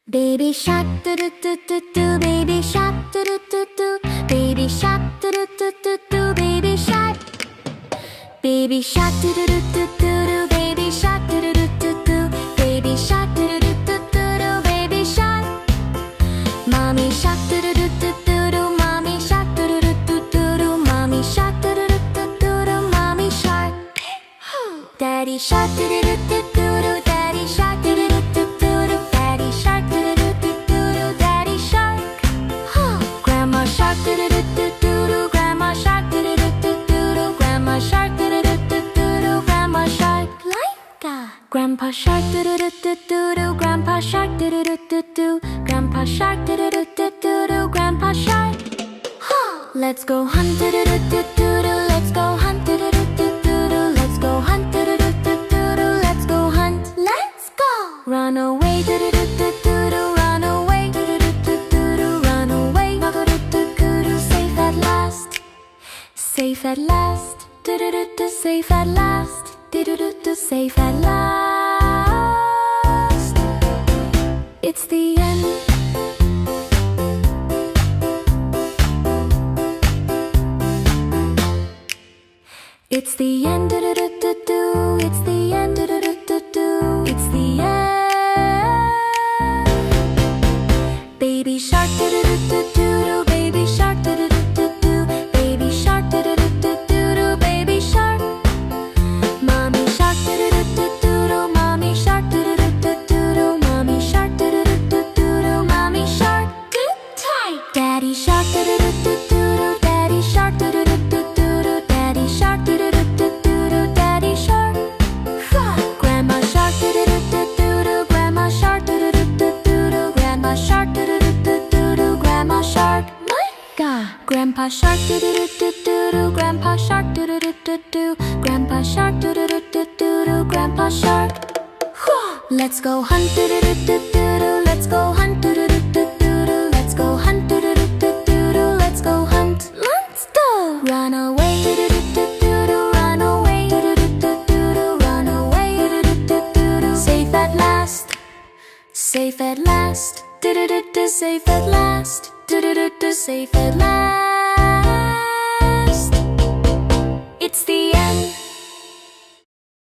Baby shark do do do do do, baby shark do do do do, baby shark do do do do do, baby shark. Baby shark do do do do do, baby shark do do do do do, baby shark do do do do do, baby shark. Mommy shark do do do do do, mommy shark do do do do do, mommy shark do do do do do, mommy shark. Daddy shark do do do do do, daddy shark do do do do do, daddy shark do do do do do, daddy shark. Grandma shark do do do do do, grandma shark do do do do do, grandma shark do do do do do, grandma shark. Laika. Grandpa shark do do do do do, grandpa shark do do do do do, grandpa shark do do do do do, grandpa shark. Let's go hunt do do do do do, let's go hunt do do do do do, let's go hunt do do do do do, let's go hunt. Let's go. Run away do do do do do, run away do do do do do, run away do do do do do, safe at last. Safe at last. Do do do do, safe at last. Do do do do, safe at last. It's the end. It's the end, do do do do do. It's the end, do do do do do. It's the end. Baby shark, do do do do do. Baby shark, do do do do do. Baby shark, do do do do do. Baby shark. Mommy shark, do do do do do. Mommy shark, do do do do do. Mommy shark, do do do do do. Mommy shark. Good tight. Daddy shark, do do do do do. Daddy shark, do do do do do. Daddy shark, do do do do do. Daddy shark. Grandma shark, do do do do do. Grandma shark, do do do do do. Grandma shark, do do do do do. Grandma shark. My God. Grandpa shark, do do do do do. Grandpa shark, do do do do do. Grandpa shark, do do do do do. Grandpa shark. Let's go hunt do do do do do. Let's go hunt do do do do do. Let's go hunt do do do do do. Let's go hunt. Let's go. Run away do do do do do. Run away do do do do do. Run away do do do do do. Safe at last. Safe at last. Do do do do. Safe at last. Do do do do. Safe at last.